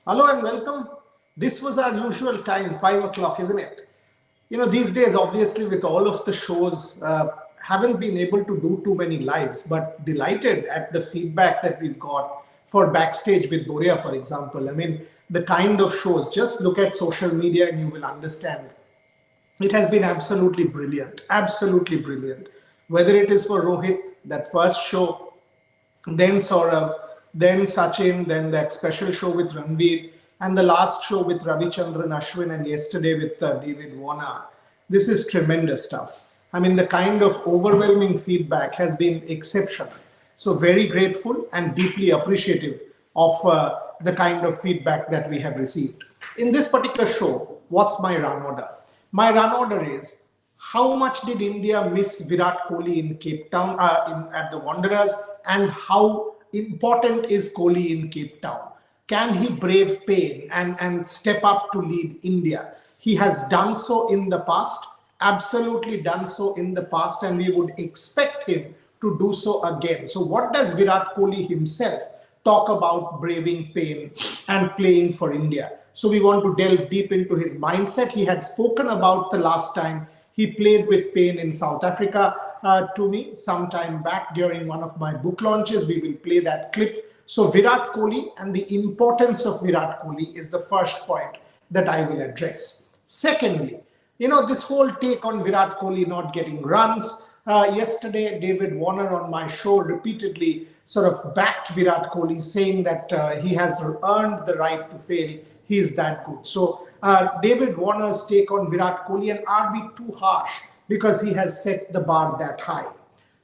Hello and welcome. This was our usual time, 5 o'clock, isn't it? These days, obviously, with all of the shows, haven't been able to do too many lives, but delighted at the feedback that we've got for Backstage with Boria, for example. I mean, the kind of shows, just look at social media and you will understand. It has been absolutely brilliant, absolutely brilliant. Whether it is for Rohit, that first show, then Saurav, then Sachin, then that special show with Ranveer, and the last show with Ravichandran Ashwin, and yesterday with David Warner. This is tremendous stuff. I mean, the kind of overwhelming feedback has been exceptional. So, very grateful and deeply appreciative of the kind of feedback that we have received. In this particular show, what's my run order? My run order is how much did India miss Virat Kohli in Cape Town at the Wanderers, and how important is Kohli in Cape Town? Can he brave pain and step up to lead India? He has done so in the past, absolutely done so in the past, and we would expect him to do so again. So, what does Virat Kohli himself talk about braving pain and playing for India? So, we want to delve deep into his mindset. He had spoken about the last time he played with pain in South Africa to me sometime back during one of my book launches. We will play that clip. So Virat Kohli and the importance of Virat Kohli is the first point that I will address. Secondly, this whole take on Virat Kohli not getting runs. Yesterday, David Warner on my show repeatedly sort of backed Virat Kohli, saying that he has earned the right to fail. He is that good. So David Warner's take on Virat Kohli, and are we too harsh because he has set the bar that high?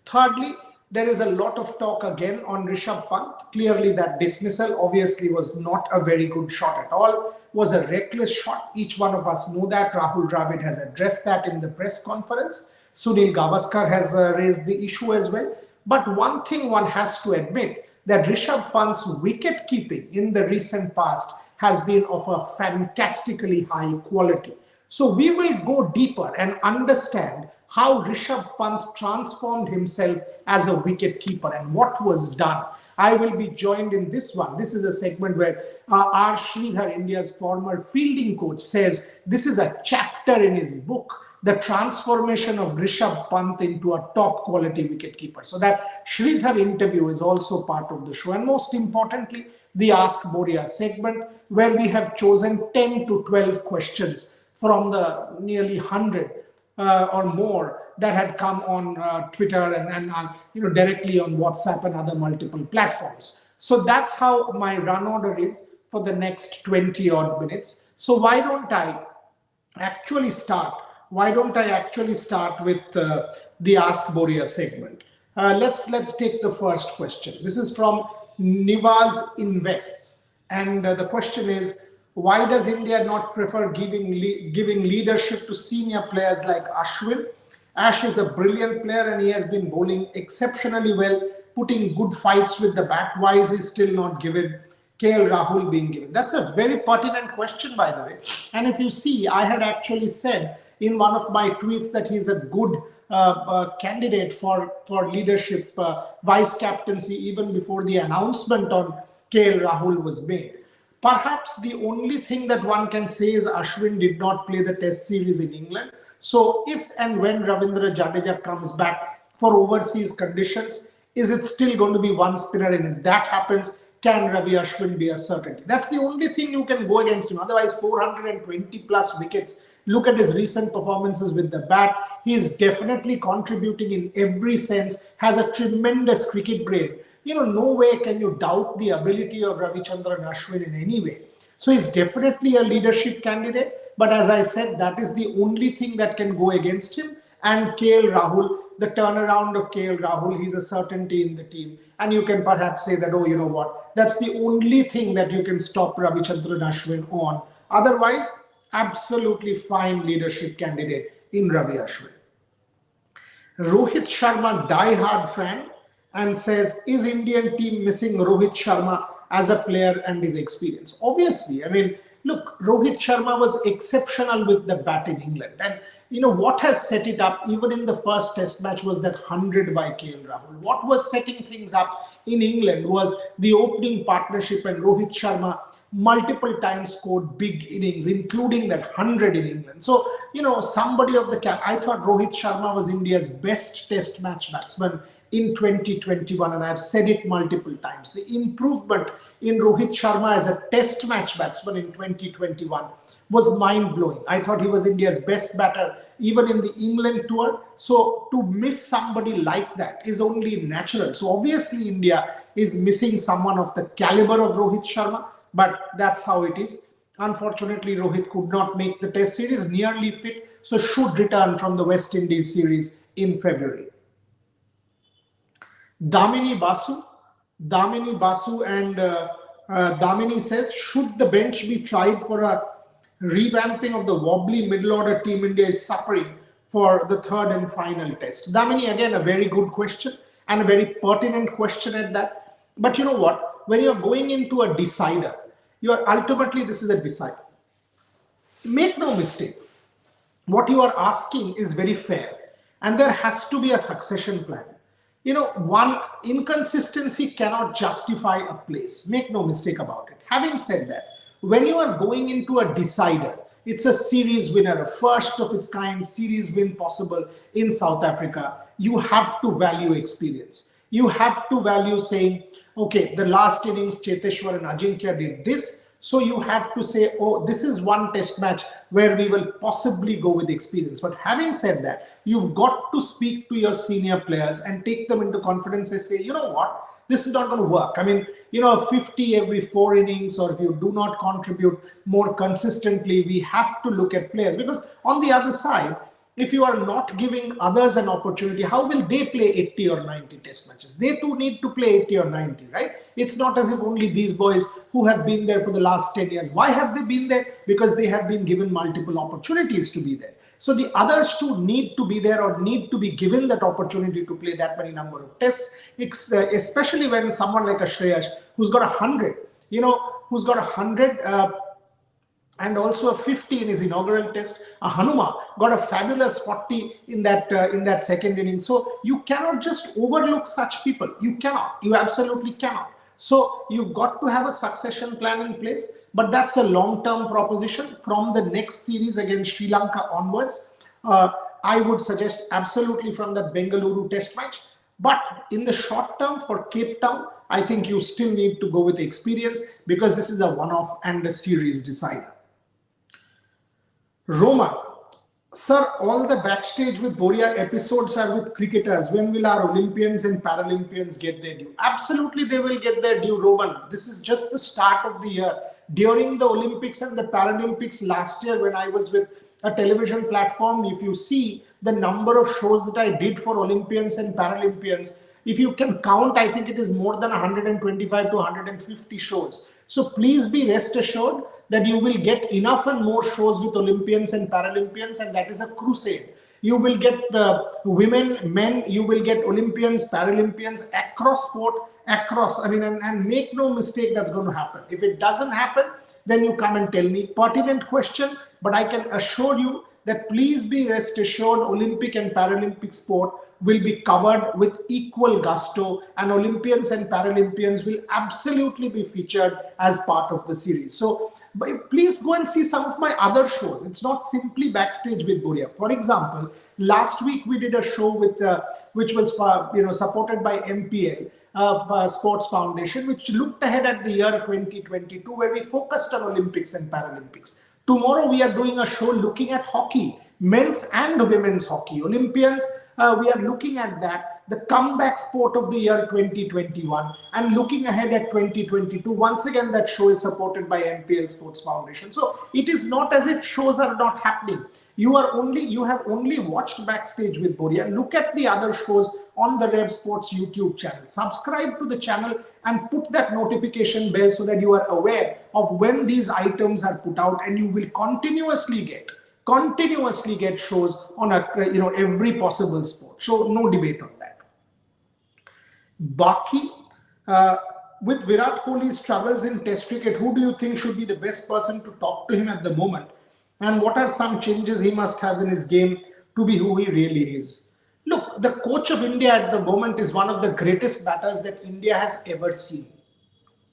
Thirdly, there is a lot of talk again on Rishabh Pant. Clearly, that dismissal obviously was not a very good shot at all, was a reckless shot. Each one of us know that. Rahul Dravid has addressed that in the press conference. Sunil Gavaskar has raised the issue as well. But one thing one has to admit, that Rishabh Pant's wicket keeping in the recent past has been of a fantastically high quality. So we will go deeper and understand how Rishabh Pant transformed himself as a wicket keeper and what was done. I will be joined in this one. This is a segment where R. Sridhar, India's former fielding coach, says this is a chapter in his book, the transformation of Rishabh Pant into a top quality wicketkeeper. So that Sridhar interview is also part of the show. And most importantly, the Ask Boria segment, where we have chosen 10 to 12 questions from the nearly 100 or more that had come on Twitter and directly on WhatsApp and other multiple platforms. So that's how my run order is for the next 20 odd minutes. So why don't I actually start with the Ask Boria segment? Let's take the first question. This is from Nivaz Invests, and the question is, why does India not prefer giving leadership to senior players like Ashwin? Ash is a brilliant player and he has been bowling exceptionally well, putting good fights with the bat. Why is he still not given? KL Rahul being given? That's a very pertinent question, by the way. And if you see, I had actually said in one of my tweets that he's a good candidate for leadership, vice captaincy, even before the announcement on KL Rahul was made. Perhaps the only thing that one can say is Ashwin did not play the test series in England. So if and when Ravindra Jadeja comes back for overseas conditions, is it still going to be one spinner? And if that happens, can Ravi Ashwin be a certainty? That's the only thing you can go against him. Otherwise, 420 plus wickets. Look at his recent performances with the bat. He is definitely contributing in every sense, has a tremendous cricket brain. No way can you doubt the ability of Ravichandran Ashwin in any way. So he's definitely a leadership candidate. But as I said, that is the only thing that can go against him. And KL Rahul, the turnaround of KL Rahul, he's a certainty in the team. And you can perhaps say that, oh, you know what, that's the only thing that you can stop Ravichandran Ashwin on. Otherwise, absolutely fine leadership candidate in Ravi Ashwin. Rohit Sharma, diehard fan, and says, is Indian team missing Rohit Sharma as a player and his experience? Obviously, I mean, look, Rohit Sharma was exceptional with the bat in England. And what has set it up even in the first test match was that 100 by KL Rahul. What was setting things up in England was the opening partnership, and Rohit Sharma multiple times scored big innings, including that 100 in England. So, somebody of the camp, I thought Rohit Sharma was India's best test match batsman in 2021, and I've said it multiple times. The improvement in Rohit Sharma as a test match batsman in 2021 was mind-blowing. I thought he was India's best batter even in the England tour. So to miss somebody like that is only natural. So obviously India is missing someone of the caliber of Rohit Sharma, but that's how it is. Unfortunately, Rohit could not make the test series, nearly fit, so should return from the West Indies series in February. Damini Basu and Damini says, should the bench be tried for a revamping of the wobbly middle order? Team India is suffering for the third and final test. Damini, again, a very good question and a very pertinent question at that. But you know what? When you're going into a decider, ultimately this is a decider. Make no mistake, what you are asking is very fair, and there has to be a succession plan. One inconsistency cannot justify a place. Make no mistake about it. Having said that, when you are going into a decider, it's a series winner, a first of its kind series win possible in South Africa. You have to value experience. You have to value saying, okay, the last innings, Cheteshwar and Ajinkya did this. So you have to say, oh, this is one test match where we will possibly go with experience. But having said that, you've got to speak to your senior players and take them into confidence and say, you know what, this is not going to work. I mean, 50 every 4 innings, or if you do not contribute more consistently, we have to look at players. Because on the other side, if you are not giving others an opportunity, how will they play 80 or 90 test matches? They too need to play 80 or 90, right? It's not as if only these boys who have been there for the last 10 years. Why have they been there? Because they have been given multiple opportunities to be there. So the others too need to be there, or need to be given that opportunity to play that many number of tests, especially when someone like a Shreyas, who's got 100, who's got 100, and also a 50 in his inaugural test. A Hanuma got a fabulous 40 in that second inning. So you cannot just overlook such people. You cannot. You absolutely cannot. So you've got to have a succession plan in place, but that's a long-term proposition from the next series against Sri Lanka onwards. I would suggest absolutely from the Bengaluru test match. But in the short term for Cape Town, I think you still need to go with experience, because this is a one-off and a series decider. Roman, sir, all the backstage with Boria episodes are with cricketers. When will our Olympians and Paralympians get their due? Absolutely, they will get their due, Roman. This is just the start of the year. During the Olympics and the Paralympics last year, when I was with a television platform, if you see the number of shows that I did for Olympians and Paralympians, if you can count, I think it is more than 125 to 150 shows. So please be rest assured that you will get enough and more shows with Olympians and Paralympians, and that is a crusade. You will get women, men, you will get Olympians, Paralympians across sport, across. I mean, and make no mistake, that's going to happen. If it doesn't happen, then you come and tell me. Pertinent question, but I can assure you that please be rest assured Olympic and Paralympic sport will be covered with equal gusto, and Olympians and Paralympians will absolutely be featured as part of the series. So please go and see some of my other shows. It's not simply backstage with Boria. For example, last week we did a show with which was supported by MPL, Sports Foundation, which looked ahead at the year 2022, where we focused on Olympics and Paralympics. Tomorrow we are doing a show looking at hockey, men's and women's hockey. Olympians, we are looking at that, the comeback sport of the year 2021, and looking ahead at 2022. Once again, that show is supported by MPL Sports Foundation. So it is not as if shows are not happening. You have only watched Backstage with Boria. Look at the other shows on the Rev Sports YouTube channel. Subscribe to the channel and put that notification bell so that you are aware of when these items are put out, and you will continuously get shows on every possible sport. So no debate on that. Baki, with Virat Kohli's struggles in Test cricket, who do you think should be the best person to talk to him at the moment? And what are some changes he must have in his game to be who he really is? Look, the coach of India at the moment is one of the greatest batters that India has ever seen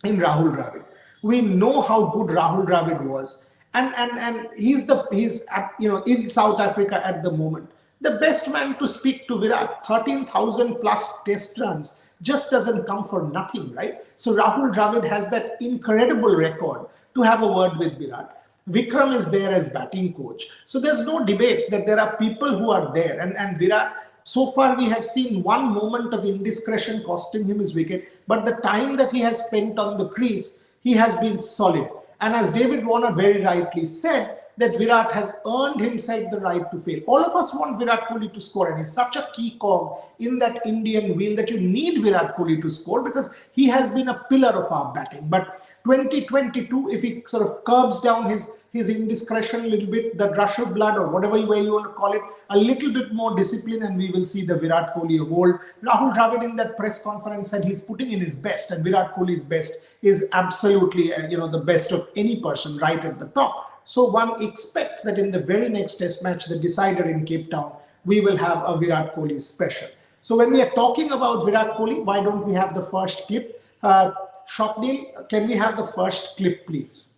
in Rahul Dravid. We know how good Rahul Dravid was, and he's at, in South Africa at the moment. The best man to speak to Virat, 13,000 plus test runs just doesn't come for nothing, right? So Rahul Dravid has that incredible record to have a word with Virat. Vikram is there as batting coach. So there's no debate that there are people who are there. And Virat, so far we have seen one moment of indiscretion costing him his wicket, but the time that he has spent on the crease, he has been solid. And as David Warner very rightly said, that Virat has earned himself the right to fail. All of us want Virat Kohli to score, and he's such a key cog in that Indian wheel that you need Virat Kohli to score because he has been a pillar of our batting. But 2022, if he sort of curbs down his indiscretion a little bit, the rush of blood or whatever way you want to call it, a little bit more discipline, and we will see the Virat Kohli of old. Rahul Dravid in that press conference said he's putting in his best, and Virat Kohli's best is absolutely the best of any person right at the top. So one expects that in the very next test match, the decider in Cape Town, we will have a Virat Kohli special. So when we are talking about Virat Kohli, why don't we have the first clip? Shopnil, can we have the first clip, please?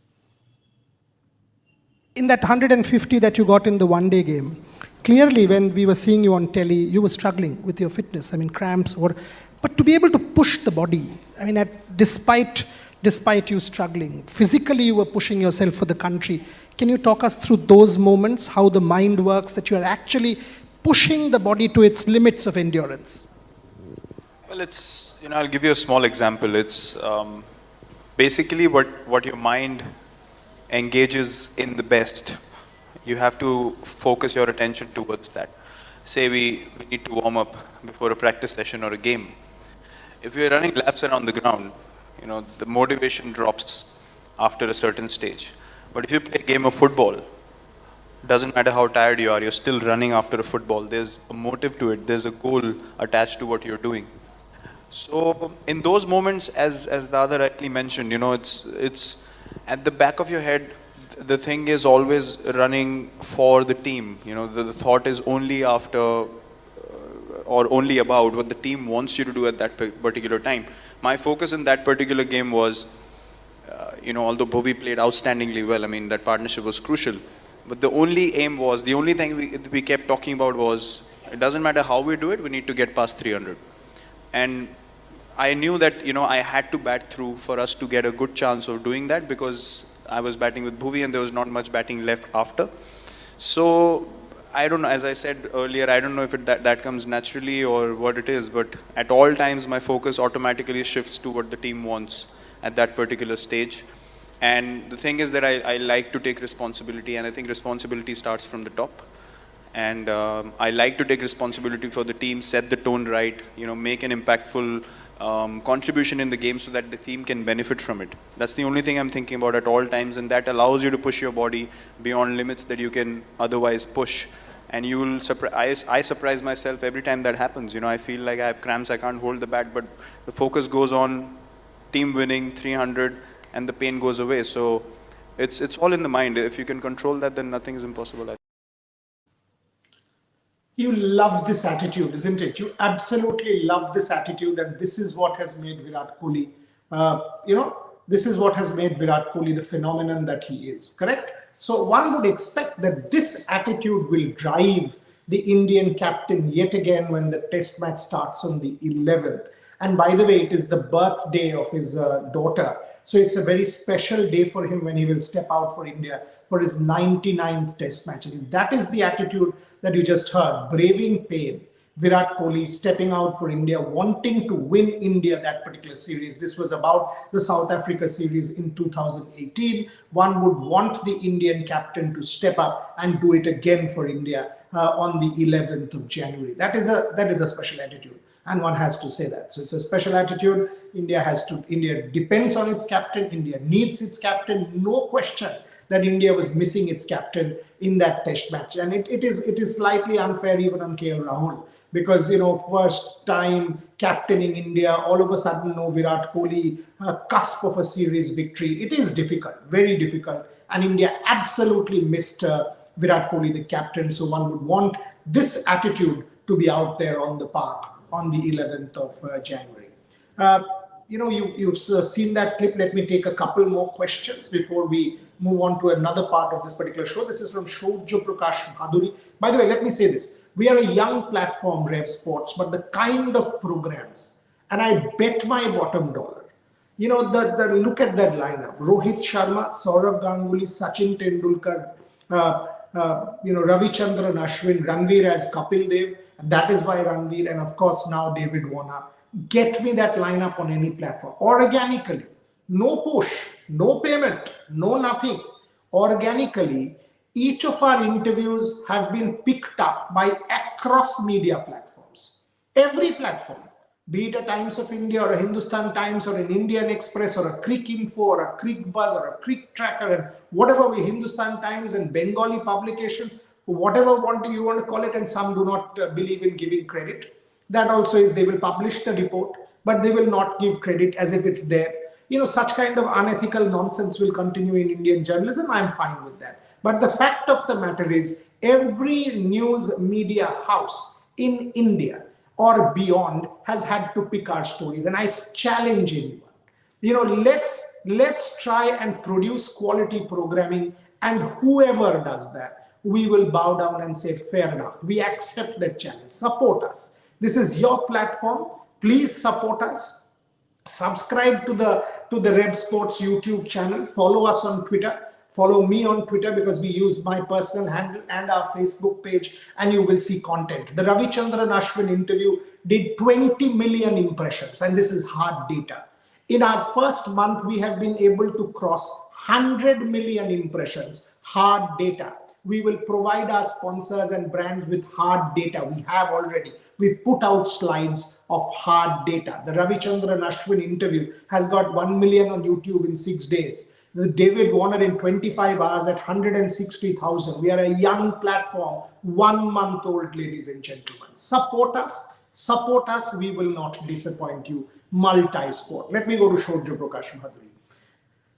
In that 150 that you got in the one-day game, clearly when we were seeing you on telly, you were struggling with your fitness. I mean, cramps, but to be able to push the body, I mean, despite you struggling, physically you were pushing yourself for the country. Can you talk us through those moments, how the mind works, that you are actually pushing the body to its limits of endurance? Well, it's, I'll give you a small example. It's basically what your mind engages in the best. You have to focus your attention towards that. Say we need to warm up before a practice session or a game. If you're running laps around the ground, the motivation drops after a certain stage. But if you play a game of football, doesn't matter how tired you are, you're still running after a football. There's a motive to it. There's a goal attached to what you're doing. So in those moments, as the other rightly mentioned, it's at the back of your head. The thing is always running for the team. The thought is only after or only about what the team wants you to do at that particular time. My focus in that particular game was, although Bhuvi played outstandingly well, I mean, that partnership was crucial. But the only thing we kept talking about was, it doesn't matter how we do it, we need to get past 300. And I knew that, I had to bat through for us to get a good chance of doing that, because I was batting with Bhuvi and there was not much batting left after. So I don't know, as I said earlier, I don't know if that comes naturally or what it is, but at all times my focus automatically shifts to what the team wants at that particular stage. And the thing is that I like to take responsibility, and I think responsibility starts from the top. And I like to take responsibility for the team, set the tone right, make an impactful contribution in the game so that the team can benefit from it. That's the only thing I'm thinking about at all times, and that allows you to push your body beyond limits that you can otherwise push. And I surprise myself every time that happens. I feel like I have cramps, I can't hold the bat, but the focus goes on team winning 300 and the pain goes away. So it's all in the mind. If you can control that, then nothing is impossible. You love this attitude, isn't it? You absolutely love this attitude, and this is what has made Virat Kohli, this is what has made Virat Kohli the phenomenon that he is, correct? So one would expect that this attitude will drive the Indian captain yet again when the test match starts on the 11th. And by the way, it is the birthday of his daughter. So it's a very special day for him when he will step out for India for his 99th test match. And if that is the attitude that you just heard, braving pain, Virat Kohli stepping out for India, wanting to win India that particular series. This was about the South Africa series in 2018. One would want the Indian captain to step up and do it again for India on the 11th of January. That is a special attitude, and one has to say that. So it's a special attitude. India depends on its captain. India needs its captain. No question that India was missing its captain in that test match. And it is slightly unfair even on KL Rahul, because, first time captaining India, all of a sudden, no Virat Kohli, cusp of a series victory. It is difficult, very difficult. And India absolutely missed Virat Kohli, the captain. So one would want this attitude to be out there on the park on the 11th of January. You've seen that clip. Let me take a couple more questions before we move on to another part of this particular show. This is from Shobjo Prakash Bhaduri. By the way, let me say this. We are a young platform, Rev Sports, but the kind of programs, and I bet my bottom dollar, the look at that lineup. Rohit Sharma, Saurav Ganguly, Sachin Tendulkar, Ravichandran Ashwin, Ranveer as Kapil Dev. That is why Ranveer, and of course now David Warner. Get me that lineup on any platform. Organically, no push, no payment, no nothing. Organically, each of our interviews have been picked up by across media platforms. Every platform, be it a Times of India or a Hindustan Times or an Indian Express or a Crick Info or a Crick Buzz or a Crick Tracker and whatever way, Hindustan Times and Bengali publications, whatever you want to call it, and some do not believe in giving credit. That also is, they will publish the report, but they will not give credit as if it's there. Such kind of unethical nonsense will continue in Indian journalism. I'm fine with that. But the fact of the matter is, every news media house in India or beyond has had to pick our stories. And I challenge anyone. Let's try and produce quality programming, and whoever does that, we will bow down and say, fair enough. We accept that challenge. Support us. This is your platform. Please support us. Subscribe to the Rev Sports YouTube channel. Follow us on Twitter. Follow me on Twitter, because we use my personal handle and our Facebook page, and you will see content. The Ravichandran Ashwin interview did 20 million impressions, and this is hard data. In our first month, we have been able to cross 100 million impressions, hard data. We will provide our sponsors and brands with hard data. We have already. We put out slides of hard data. The Ravichandran Ashwin interview has got 1 million on YouTube in 6 days. The David Warner in 25 hours at 160,000. We are a young platform, 1 month old, ladies and gentlemen. Support us. Support us. We will not disappoint you. Multi-sport. Let me go to Shobjo Prakash Bhaduri.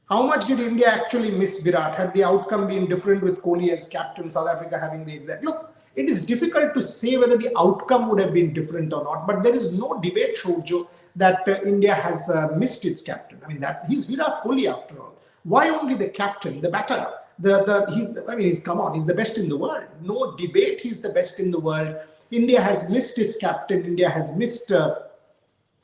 How much did India actually miss Virat? Had the outcome been different with Kohli as captain, South Africa having the exact... Look, it is difficult to say whether the outcome would have been different or not, but there is no debate, Shobjo, that India has missed its captain. I mean, he's Virat Kohli after all. Why only the captain, the batter? He's the best in the world. No debate, he's the best in the world. India has missed its captain. India has missed...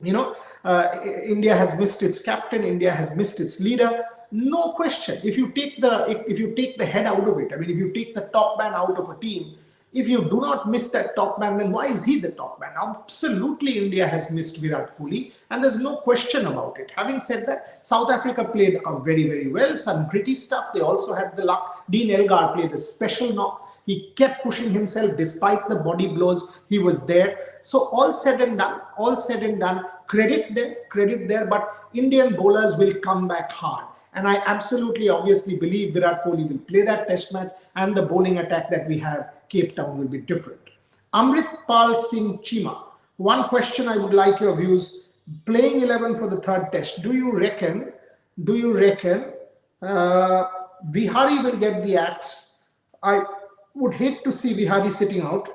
India has missed its captain. India has missed its leader. No question. If you take the head out of it, I mean, if you take the top man out of a team, if you do not miss that top man, then why is he the top man? Absolutely, India has missed Virat Kohli, and there's no question about it. Having said that, South Africa played very, very well. Some gritty stuff. They also had the luck. Dean Elgar played a special knock. He kept pushing himself despite the body blows. He was there. So all said and done, credit there, but Indian bowlers will come back hard. And I absolutely, obviously believe Virat Kohli will play that test match, and the bowling attack that we have, Cape Town, will be different. Amritpal Singh Chima, one question I would like your views. Playing 11 for the third test, do you reckon Vihari will get the axe? I would hate to see Vihari sitting out,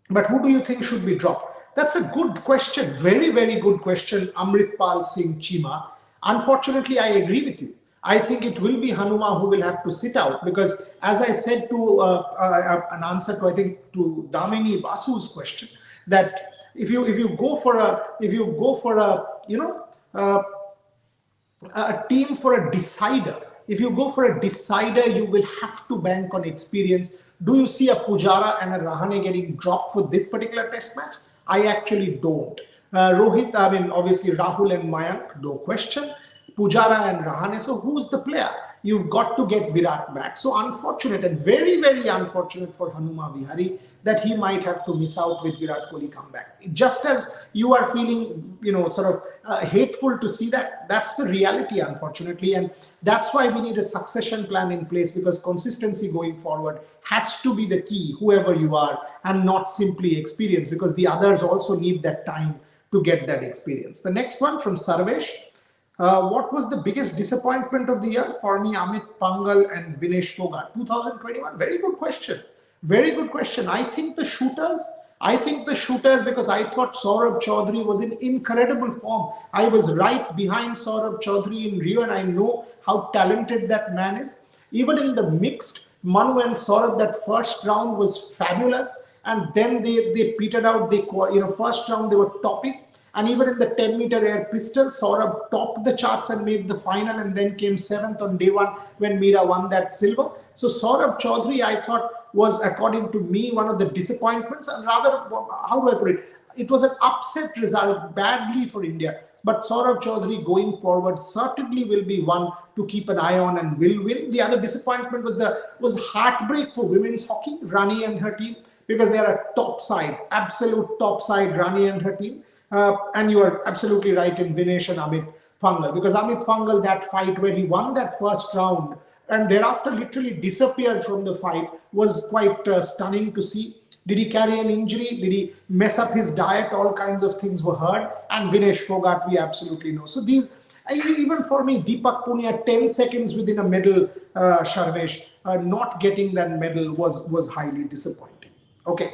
but who do you think should be dropped? That's a good question. Very, very good question, Amritpal Singh Chima. Unfortunately, I agree with you. I think it will be Hanuma who will have to sit out, because as I said to an answer to, I think, to Damini Basu's question, that if you go for a team for a decider, if you go for a decider, you will have to bank on experience. Do you see a Pujara and a Rahane getting dropped for this particular test match? I actually don't. Rohit, I mean, obviously Rahul and Mayank, no question. Pujara and Rahane. So who's the player? You've got to get Virat back. So unfortunate and very, very unfortunate for Hanuma Vihari that he might have to miss out with Virat Kohli comeback. Just as you are feeling, sort of hateful to see that, that's the reality, unfortunately. And that's why we need a succession plan in place, because consistency going forward has to be the key, whoever you are, and not simply experience, because the others also need that time to get that experience. The next one from Sarvesh. What was the biggest disappointment of the year? For me, Amit Pangal and Vinesh Fogart. 2021. Very good question. Very good question. I think the shooters, because I thought Saurabh Chaudhary was in incredible form. I was right behind Saurabh Chaudhary in Rio, and I know how talented that man is. Even in the mixed, Manu and Saurabh, that first round was fabulous. And then they petered out. First round they were topping. And even in the 10-meter air pistol, Saurabh topped the charts and made the final, and then came 7th on day one when Meera won that silver. So Saurabh Chaudhary, I thought, was, according to me, one of the disappointments. And rather, how do I put it? It was an upset result, badly for India. But Saurabh Chaudhary going forward certainly will be one to keep an eye on and will win. The other disappointment was heartbreak for women's hockey, Rani and her team, because they are a top side, absolute top side, Rani and her team. And you are absolutely right in Vinesh and Amit Pangal, because Amit Pangal, that fight where he won that first round and thereafter literally disappeared from the fight, was quite stunning to see. Did he carry an injury? Did he mess up his diet? All kinds of things were heard. And Vinesh Fogart, we absolutely know. So these, even for me, Deepak Punia, 10 seconds within a medal, Sarvesh, not getting that medal was highly disappointing. Okay.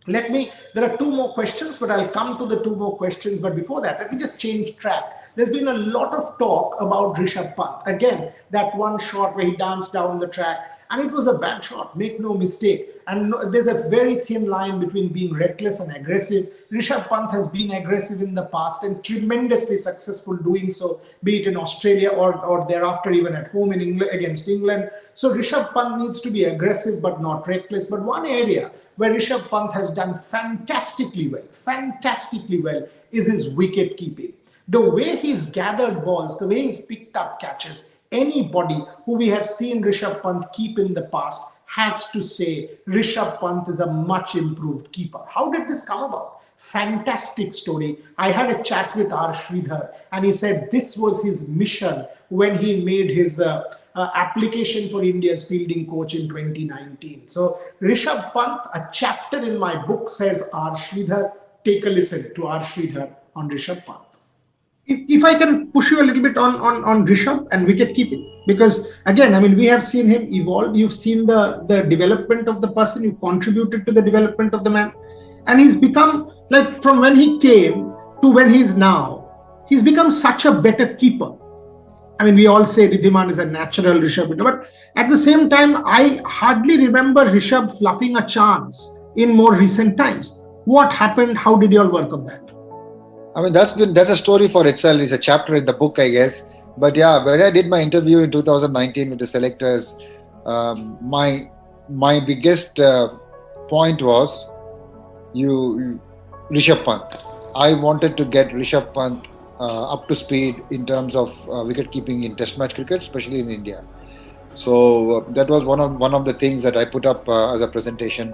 There are two more questions, but I'll come to the two more questions. But before that, let me just change track. There's been a lot of talk about Rishabh Pant. Again, that one shot where he danced down the track, and it was a bad shot, make no mistake. And there's a very thin line between being reckless and aggressive. Rishabh Pant has been aggressive in the past and tremendously successful doing so, be it in Australia or thereafter even at home in England against England. So Rishabh Pant needs to be aggressive but not reckless. But one area where Rishabh Pant has done fantastically well is his wicket keeping. The way he's gathered balls, the way he's picked up catches, anybody who we have seen Rishabh Pant keep in the past has to say Rishabh Pant is a much improved keeper. How did this come about? Fantastic story. I had a chat with R. Sridhar, and he said this was his mission when he made his application for India's fielding coach in 2019. So Rishabh Pant, a chapter in my book, says R. Sridhar. Take a listen to R. Sridhar on Rishabh Pant. If I can push you a little bit on Rishabh and wicket keeping, because again, I mean, we have seen him evolve. You've seen the development of the person. You contributed to the development of the man, and he's become, like, from when he came to when he's now, he's become such a better keeper. I mean, we all say Ridhiman is a natural Rishabh, but at the same time, I hardly remember Rishabh fluffing a chance in more recent times. What happened? How did you all work on that? I mean, that's a story for itself. It's a chapter in the book, I guess. But yeah, when I did my interview in 2019 with the selectors, my biggest point was Rishabh Pant. I wanted to get Rishabh Pant up to speed in terms of wicket keeping in Test match cricket, especially in India. So that was one of the things that I put up as a presentation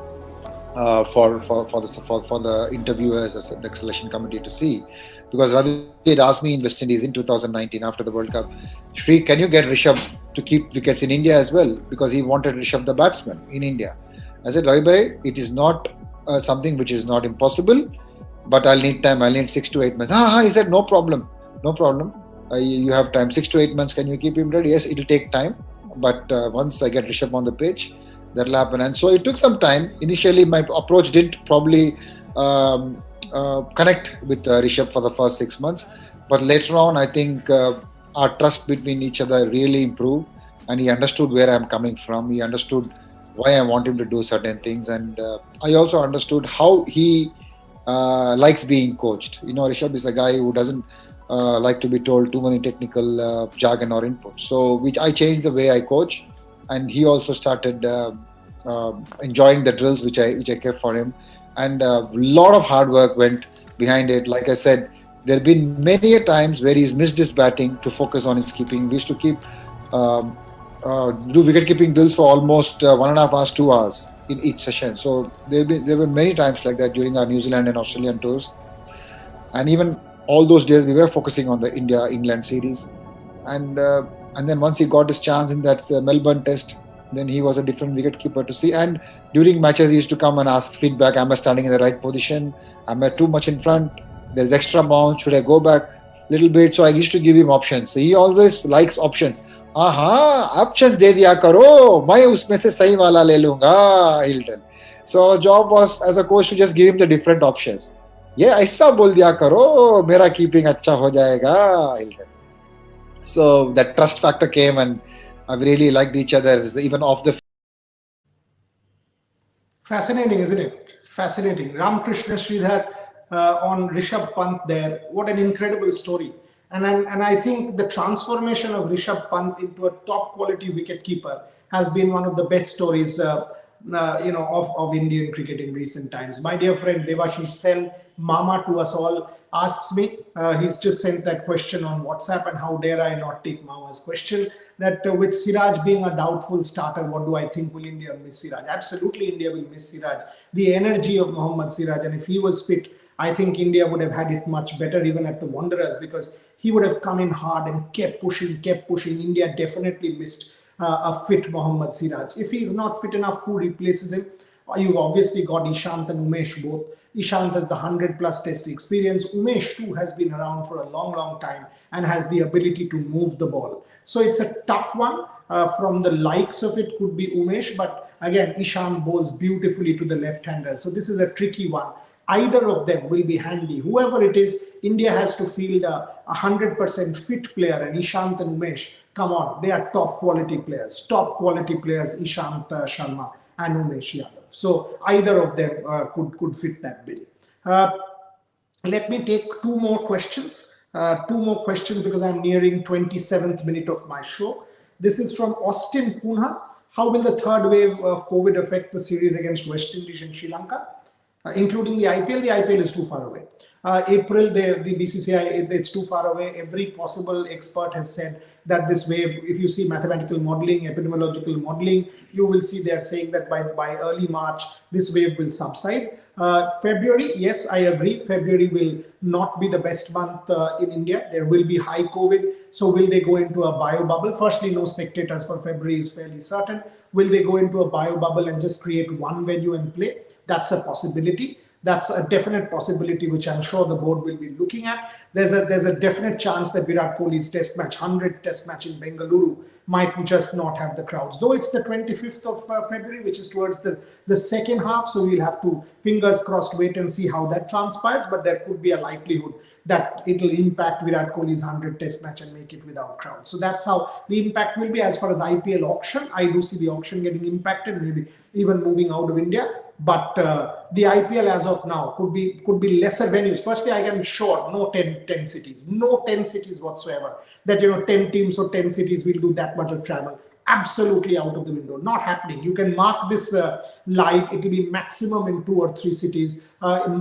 for the interviewers, the selection committee to see, because Ravi had asked me in West Indies in 2019 after the World Cup, Shri, can you get Rishabh to keep wickets in India as well? Because he wanted Rishabh the batsman in India. I said, Ravi bhai, it is not something which is not impossible, but I'll need time. I'll need 6 to 8 months. He said, no problem. You have time. 6 to 8 months. Can you keep him ready? Yes, it'll take time, but once I get Rishabh on the pitch, that'll happen. And so it took some time. Initially, my approach didn't probably connect with Rishabh for the first 6 months. But later on, I think our trust between each other really improved. And he understood where I'm coming from. He understood why I want him to do certain things. And I also understood how he likes being coached. You know, Rishabh is a guy who doesn't like to be told too many technical jargon or input. So I changed the way I coach. And he also started enjoying the drills which I kept for him, and a lot of hard work went behind it. Like I said, there have been many a times where he's missed his batting to focus on his keeping. We used to keep do wicket keeping drills for almost 1.5 hours, 2 hours in each session. So there were many times like that during our New Zealand and Australian tours. And even all those days we were focusing on the India-England series. And then once he got his chance in that Melbourne test, then he was a different wicketkeeper to see. And during matches, he used to come and ask feedback. Am I standing in the right position? Am I too much in front? There's extra bounce. Should I go back a little bit? So I used to give him options. So he always likes options. Options de diya karo. Main usme se sahi wala le lunga, Hilton. So our job was as a coach to just give him the different options. Yeah, aisa bol diya karo. Mera keeping acha ho jayega, Hilton. So that trust factor came, and I really liked each other, even off the field. Fascinating, isn't it? Fascinating. Ramakrishna Sridhar on Rishabh Pant there. What an incredible story. And I think the transformation of Rishabh Pant into a top quality wicketkeeper has been one of the best stories of Indian cricket in recent times. My dear friend Devashish Sen, Mama to us all, asks me, he's just sent that question on WhatsApp, and how dare I not take Mama's question, that with Siraj being a doubtful starter, what do I think, will India miss Siraj? Absolutely, India will miss Siraj. The energy of Mohammad Siraj, and if he was fit, I think India would have had it much better even at the Wanderers, because he would have come in hard and kept pushing. India definitely missed a fit Mohammad Siraj. If he's not fit enough, who replaces him? You've obviously got Ishant and Umesh both. Ishant has the 100+ test experience. Umesh too has been around for a long time and has the ability to move the ball. So it's a tough one. From the likes of it could be Umesh, but again, Ishant bowls beautifully to the left-hander. So this is a tricky one. Either of them will be handy. Whoever it is, India has to field a 100% fit player, and Ishant and Umesh, come on, they are top quality players, Ishant Sharma and Umesh Yadav. So either of them could fit that bill. Let me take two more questions because I'm nearing 27th minute of my show. This is from Austin Punha. How will the third wave of COVID affect the series against West Indies and Sri Lanka? Including the IPL. The IPL is too far away. April, the BCCI, it's too far away. Every possible expert has said that this wave, if you see mathematical modeling, epidemiological modeling, you will see they're saying that by early March, this wave will subside. February, yes, I agree. February will not be the best month in India. There will be high COVID. So will they go into a bio bubble? Firstly, no spectators for February is fairly certain. Will they go into a bio bubble and just create one venue and play? That's a possibility. That's a definite possibility, which I'm sure the board will be looking at. There's a definite chance that Virat Kohli's test match, 100 test match in Bengaluru, might just not have the crowds. Though it's the 25th of February, which is towards the second half. So we'll have to, fingers crossed, wait and see how that transpires. But there could be a likelihood that it'll impact Virat Kohli's 100 test match and make it without crowds. So that's how the impact will be. As far as IPL auction, I do see the auction getting impacted, maybe even moving out of India. But the IPL as of now could be lesser venues. Firstly, I am sure no 10 cities, no 10 cities whatsoever. That 10 teams or 10 cities will do that much of travel. Absolutely out of the window, not happening. You can mark this live. It will be maximum in 2 or 3 cities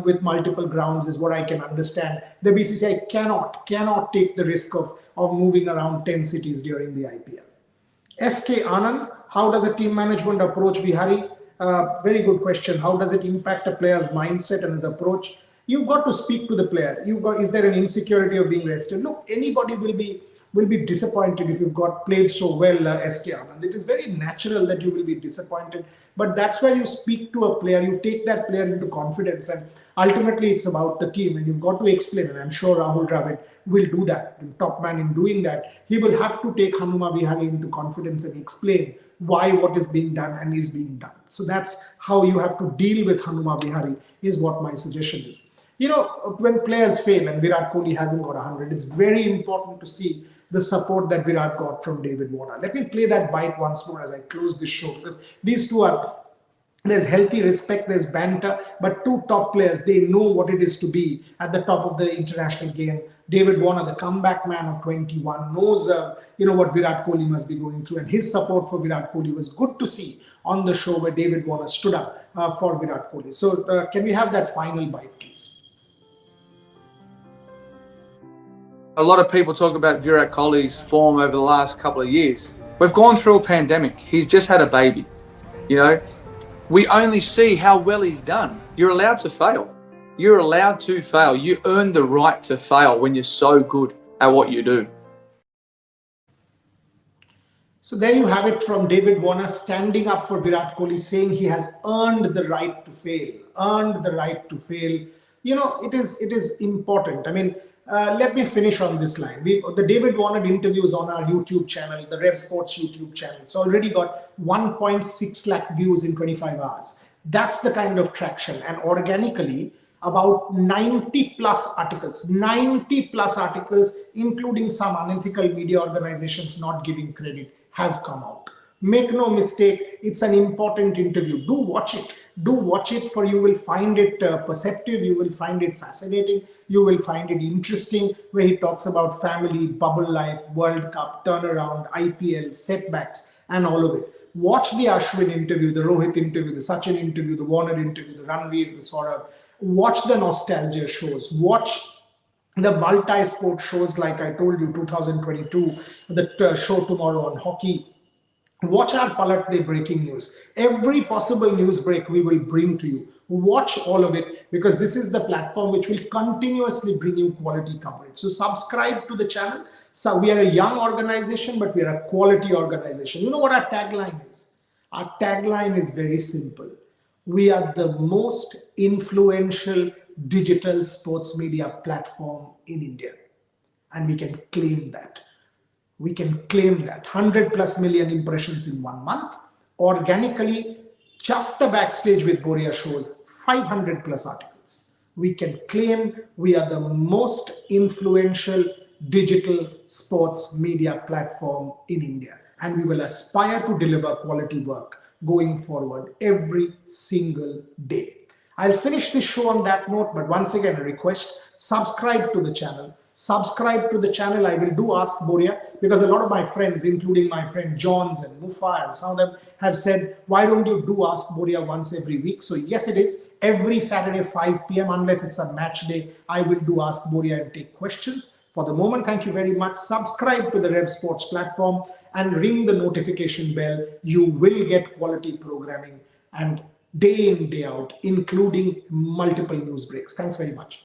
with multiple grounds, is what I can understand. The BCCI cannot take the risk of moving around 10 cities during the IPL. SK Anand, how does a team management approach Bihari? Very good question. How does it impact a player's mindset and his approach? You've got to speak to the player. Is there an insecurity of being rested? Look, anybody will be disappointed if you've played so well, SK Anand. It is very natural that you will be disappointed, but that's where you speak to a player. You take that player into confidence, and ultimately it's about the team, and you've got to explain. And I'm sure Rahul Dravid will do that. Top man in doing that, he will have to take Hanuma Vihari into confidence and explain why what is being done and is being done. So that's how you have to deal with Hanuma Vihari, is what my suggestion is. When players fail and Virat Kohli hasn't got 100, it's very important to see the support that Virat got from David Warner. Let me play that bite once more as I close this show, because these two are, there's healthy respect, there's banter, but two top players, they know what it is to be at the top of the international game. David Warner, the comeback man of 21, knows what Virat Kohli must be going through, and his support for Virat Kohli was good to see on the show where David Warner stood up for Virat Kohli. So can we have that final bite, please? A lot of people talk about Virat Kohli's form over the last couple of years. We've gone through a pandemic. He's just had a baby. You know, we only see how well he's done. You're allowed to fail. You're allowed to fail. You earn the right to fail when you're so good at what you do. So there you have it from David Warner standing up for Virat Kohli, saying he has earned the right to fail, earned the right to fail. You know, it is important. I mean, let me finish on this line. The David Warner interviews on our YouTube channel, the Rev Sports YouTube channel. It's already got 1.6 lakh views in 25 hours. That's the kind of traction. And organically, about 90 plus articles, including some unethical media organizations not giving credit, have come out. Make no mistake, it's an important interview. Do watch it. Do watch it, for you will find it perceptive, you will find it fascinating, you will find it interesting, where he talks about family, bubble life, World Cup, turnaround, IPL, setbacks, and all of it. Watch the Ashwin interview, the Rohit interview, the Sachin interview, the Warner interview, the Ranveer, the Saurabh. Watch the nostalgia shows. Watch the multi-sport shows like I told you, 2022, the show tomorrow on hockey. Watch our Palat Day breaking news. Every possible news break we will bring to you. Watch all of it, because this is the platform which will continuously bring you quality coverage. So subscribe to the channel. So we are a young organization, but we are a quality organization. You know what our tagline is? Our tagline is very simple. We are the most influential digital sports media platform in India. And we can claim that. We can claim that 100 plus million impressions in 1 month. Organically, just the Backstage with Boria shows 500 plus articles. We can claim we are the most influential digital sports media platform in India. And we will aspire to deliver quality work going forward every single day. I'll finish this show on that note, but once again, a request, subscribe to the channel. Subscribe to the channel. I will do Ask Boria, because a lot of my friends, including my friend Johns and Mufa and some of them, have said, why don't you do Ask Boria once every week? So yes, it is. Every Saturday, 5 p.m., unless it's a match day, I will do Ask Boria and take questions. For the moment, thank you very much. Subscribe to the Rev Sports platform and ring the notification bell. You will get quality programming, and day in, day out, including multiple news breaks. Thanks very much.